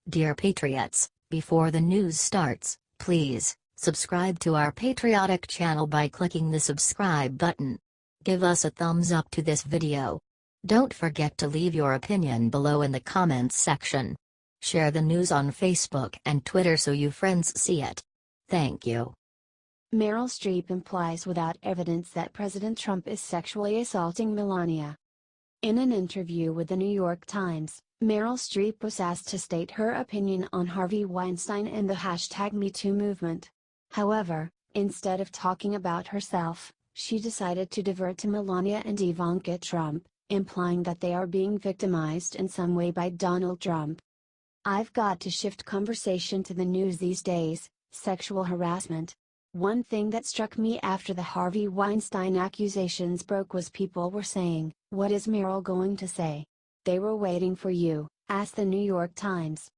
Dear Patriots, before the news starts, please subscribe to our patriotic channel by clicking the subscribe button. Give us a thumbs up to this video. Don't forget to leave your opinion below in the comments section. Share the news on Facebook and Twitter so your friends see it. Thank you. Meryl Streep implies without evidence that President Trump is sexually assaulting Melania. In an interview with the New York Times, Meryl Streep was asked to state her opinion on Harvey Weinstein and the #MeToo movement. However, instead of talking about herself, she decided to divert to Melania and Ivanka Trump, implying that they are being victimized in some way by Donald Trump. "I've got to shift conversation to the news these days, sexual harassment. One thing that struck me after the Harvey Weinstein accusations broke was people were saying, 'What is Meryl going to say?' They were waiting for you," asked the New York Times.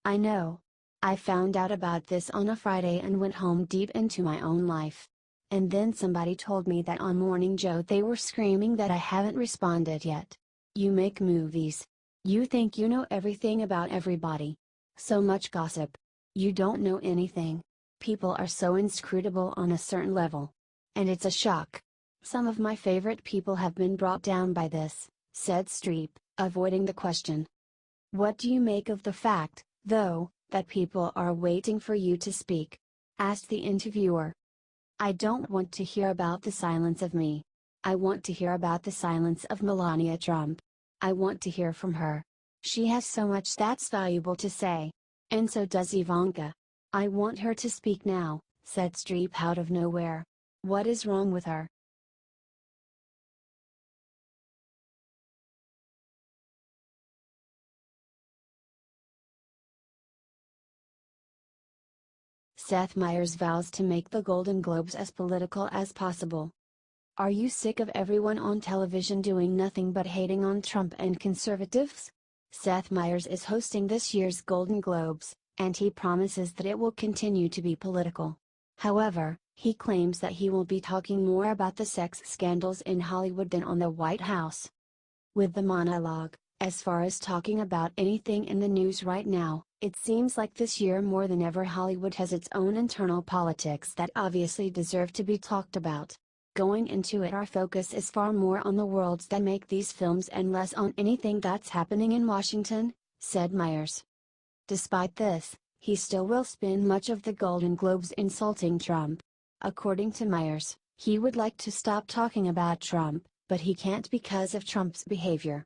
"I know. I found out about this on a Friday and went home deep into my own life. And then somebody told me that on Morning Joe they were screaming that I haven't responded yet. You make movies. You think you know everything about everybody. So much gossip. You don't know anything. People are so inscrutable on a certain level. And it's a shock. Some of my favorite people have been brought down by this," said Streep, avoiding the question. "What do you make of the fact, though, that people are waiting for you to speak?" asked the interviewer. "I don't want to hear about the silence of me. I want to hear about the silence of Melania Trump. I want to hear from her. She has so much that's valuable to say. And so does Ivanka. I want her to speak now," said Streep out of nowhere. "What is wrong with her?" Seth Meyers vows to make the Golden Globes as political as possible. "Are you sick of everyone on television doing nothing but hating on Trump and conservatives?" Seth Meyers is hosting this year's Golden Globes, and he promises that it will continue to be political. However, he claims that he will be talking more about the sex scandals in Hollywood than on the White House. With the monologue, "As far as talking about anything in the news right now, it seems like this year more than ever Hollywood has its own internal politics that obviously deserve to be talked about. Going into it our focus is far more on the worlds that make these films and less on anything that's happening in Washington," said Meyers. Despite this, he still will spend much of the Golden Globes insulting Trump. According to Meyers, he would like to stop talking about Trump, but he can't because of Trump's behavior.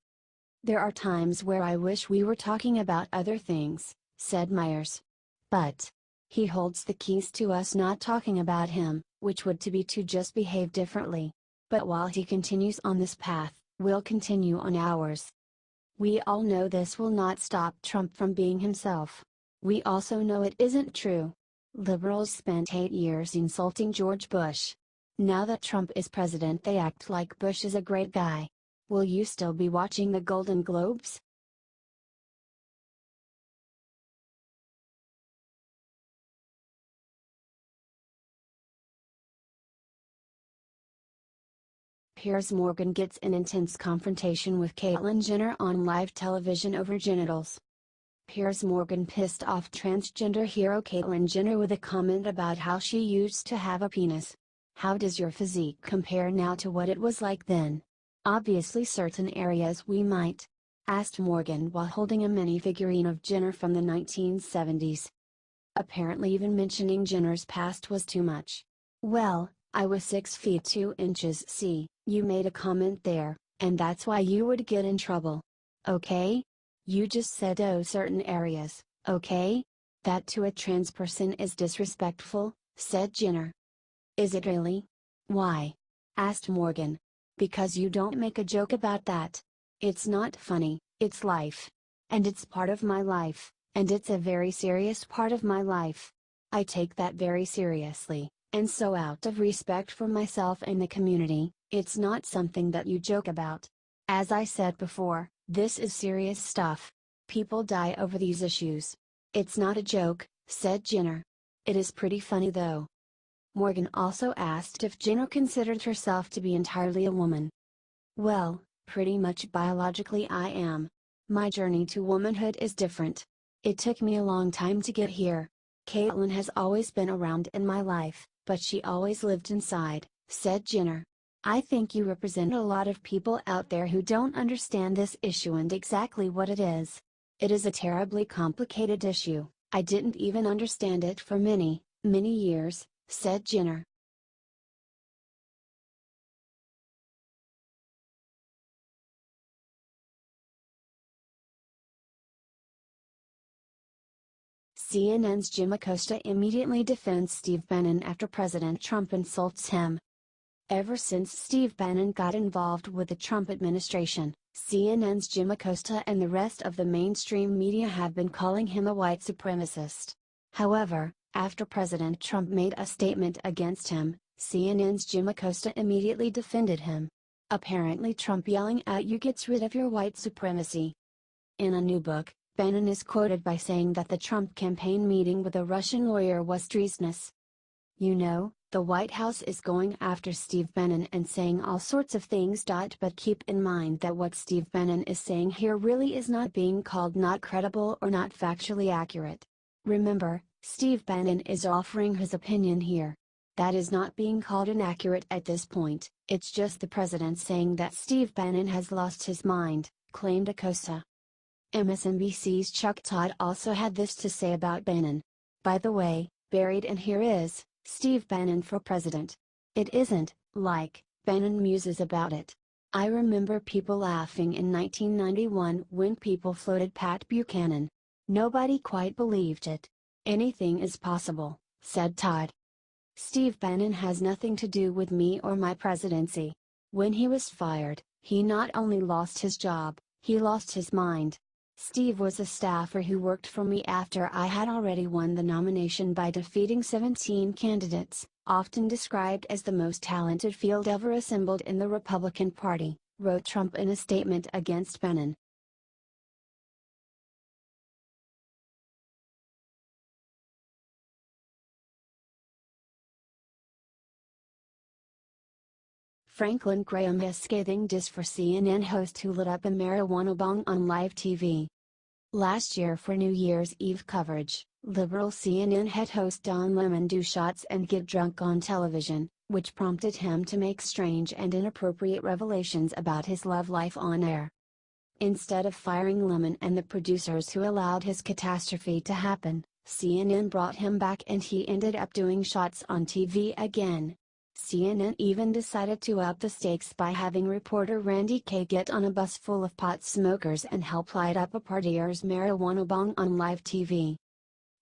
"There are times where I wish we were talking about other things," said Meyers. "But he holds the keys to us not talking about him, which would be to just behave differently. But while he continues on this path, we'll continue on ours. We all know this will not stop Trump from being himself. We also know it isn't true. Liberals spent 8 years insulting George Bush. Now that Trump is president they act like Bush is a great guy. Will you still be watching the Golden Globes?" Piers Morgan gets an intense confrontation with Caitlyn Jenner on live television over genitals. Piers Morgan pissed off transgender hero Caitlyn Jenner with a comment about how she used to have a penis. "How does your physique compare now to what it was like then? Obviously certain areas we might," asked Morgan while holding a mini figurine of Jenner from the 1970s. Apparently even mentioning Jenner's past was too much. "Well, I was 6 feet 2 inches. See, you made a comment there, and that's why you would get in trouble. Okay? You just said oh certain areas, okay? That to a trans person is disrespectful," said Jenner. "Is it really? Why?" asked Morgan. "Because you don't make a joke about that. It's not funny, it's life. And it's part of my life, and it's a very serious part of my life. I take that very seriously, and so out of respect for myself and the community, it's not something that you joke about. As I said before, this is serious stuff. People die over these issues. It's not a joke," said Jenner. "It is pretty funny though." Morgan also asked if Jenner considered herself to be entirely a woman. "Well, pretty much biologically I am. My journey to womanhood is different. It took me a long time to get here. Caitlyn has always been around in my life, but she always lived inside," said Jenner. "I think you represent a lot of people out there who don't understand this issue and exactly what it is. It is a terribly complicated issue. I didn't even understand it for many, many years," said Jenner. CNN's Jim Acosta immediately defends Steve Bannon after President Trump insults him. Ever since Steve Bannon got involved with the Trump administration, CNN's Jim Acosta and the rest of the mainstream media have been calling him a white supremacist. However, after President Trump made a statement against him, CNN's Jim Acosta immediately defended him. Apparently Trump yelling at you gets rid of your white supremacy. In a new book, Bannon is quoted by saying that the Trump campaign meeting with a Russian lawyer was treasonous. "You know, the White House is going after Steve Bannon and saying all sorts of things. But keep in mind that what Steve Bannon is saying here really is not being called not credible or not factually accurate. Remember, Steve Bannon is offering his opinion here. That is not being called inaccurate at this point, it's just the president saying that Steve Bannon has lost his mind," claimed Acosta. MSNBC's Chuck Todd also had this to say about Bannon. "By the way, buried in here is Steve Bannon for president. It isn't like Bannon muses about it. I remember people laughing in 1991 when people floated Pat Buchanan. Nobody quite believed it. Anything is possible," said Todd. "Steve Bannon has nothing to do with me or my presidency. When he was fired, he not only lost his job, he lost his mind. Steve was a staffer who worked for me after I had already won the nomination by defeating 17 candidates, often described as the most talented field ever assembled in the Republican Party," wrote Trump in a statement against Bannon. Franklin Graham has scathing diss for CNN host who lit up a marijuana bong on live TV. Last year for New Year's Eve coverage, liberal CNN head host Don Lemon do shots and get drunk on television, which prompted him to make strange and inappropriate revelations about his love life on air. Instead of firing Lemon and the producers who allowed his catastrophe to happen, CNN brought him back and he ended up doing shots on TV again. CNN even decided to up the stakes by having reporter Randy Kay get on a bus full of pot smokers and help light up a partier's marijuana bong on live TV.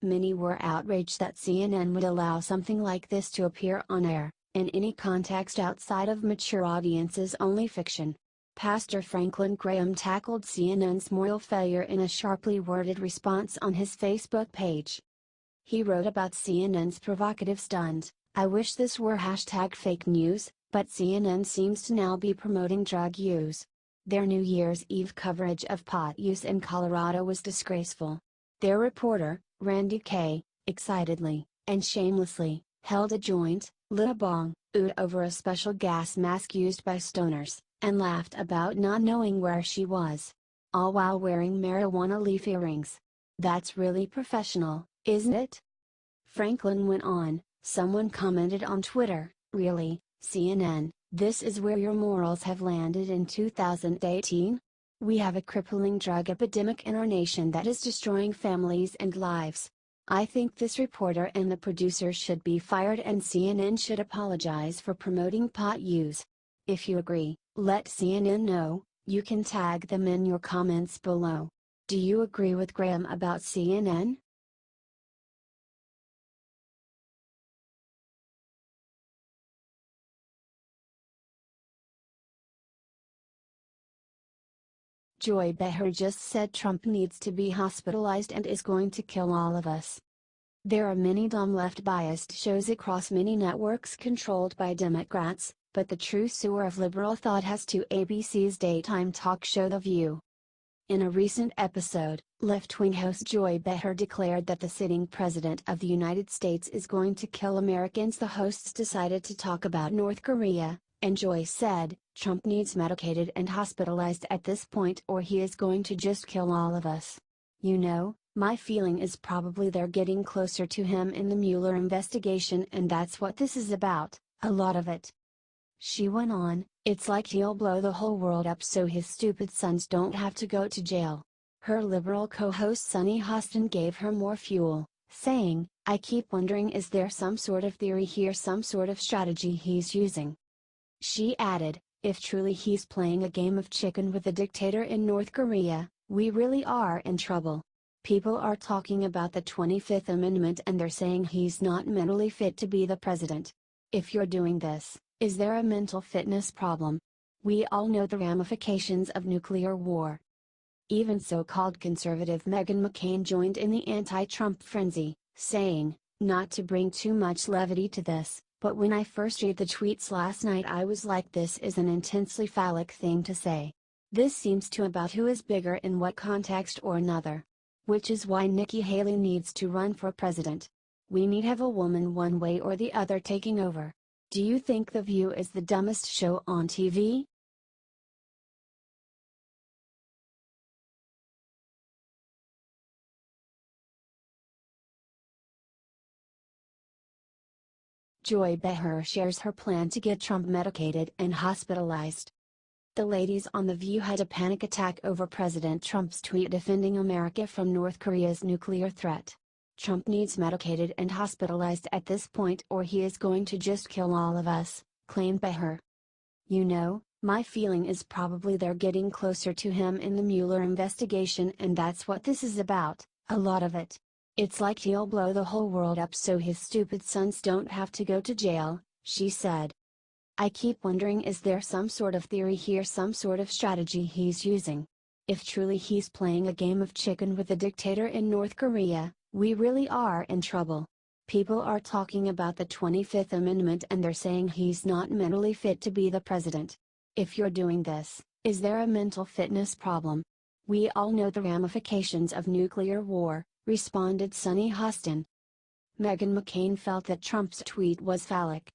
Many were outraged that CNN would allow something like this to appear on air, in any context outside of mature audiences only fiction. Pastor Franklin Graham tackled CNN's moral failure in a sharply worded response on his Facebook page. He wrote about CNN's provocative stunt. "I wish this were #fake news, but CNN seems to now be promoting drug use. Their New Year's Eve coverage of pot use in Colorado was disgraceful. Their reporter, Randy Kay, excitedly, and shamelessly, held a joint, lit a bong, oohed over a special gas mask used by stoners, and laughed about not knowing where she was. All while wearing marijuana leaf earrings. That's really professional, isn't it?" Franklin went on. Someone commented on Twitter, "Really, CNN, this is where your morals have landed in 2018? We have a crippling drug epidemic in our nation that is destroying families and lives. I think this reporter and the producers should be fired and CNN should apologize for promoting pot use. If you agree, let CNN know, you can tag them in your comments below. Do you agree with Graham about CNN?" Joy Behar just said Trump needs to be hospitalized and is going to kill all of us. There are many dumb left-biased shows across many networks controlled by Democrats, but the true sewer of liberal thought has to ABC's daytime talk show The View. In a recent episode, left-wing host Joy Behar declared that the sitting president of the United States is going to kill Americans. The hosts decided to talk about North Korea, and Joy said, "Trump needs medicated and hospitalized at this point or he is going to just kill all of us. You know, My feeling is probably they're getting closer to him in the Mueller investigation, and that's what this is about, a lot of it. She went on, it's like he'll blow the whole world up so his stupid sons don't have to go to jail. Her liberal co-host Sunny Hostin gave her more fuel, saying, I keep wondering, is there some sort of theory here, some sort of strategy he's using? She added, if truly he's playing a game of chicken with a dictator in North Korea, we really are in trouble. People are talking about the 25th Amendment and they're saying he's not mentally fit to be the president. If you're doing this, is there a mental fitness problem? We all know the ramifications of nuclear war. Even so-called conservative Meghan McCain joined in the anti-Trump frenzy, saying, not to bring too much levity to this, but when I first read the tweets last night I was like, this is an intensely phallic thing to say. This seems to about who is bigger in what context or another. Which is why Nikki Haley needs to run for president. We need have a woman one way or the other taking over. Do you think The View is the dumbest show on TV? Joy Behar shares her plan to get Trump medicated and hospitalized. The ladies on The View had a panic attack over President Trump's tweet defending America from North Korea's nuclear threat. Trump needs medicated and hospitalized at this point or he is going to just kill all of us, claimed Behar. You know, my feeling is probably they're getting closer to him in the Mueller investigation, and that's what this is about, a lot of it. It's like he'll blow the whole world up so his stupid sons don't have to go to jail, she said. I keep wondering, is there some sort of theory here, some sort of strategy he's using? If truly he's playing a game of chicken with a dictator in North Korea, we really are in trouble. People are talking about the 25th Amendment and they're saying he's not mentally fit to be the president. If you're doing this, is there a mental fitness problem? We all know the ramifications of nuclear war, responded Sunny Hostin. Meghan McCain felt that Trump's tweet was phallic.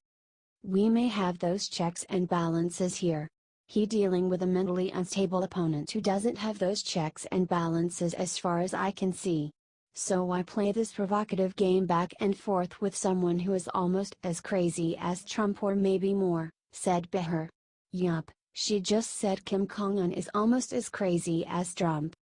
We may have those checks and balances here. He dealing with a mentally unstable opponent who doesn't have those checks and balances as far as I can see. So why play this provocative game back and forth with someone who is almost as crazy as Trump or maybe more, said Behar. Yup, she just said Kim Jong-un is almost as crazy as Trump.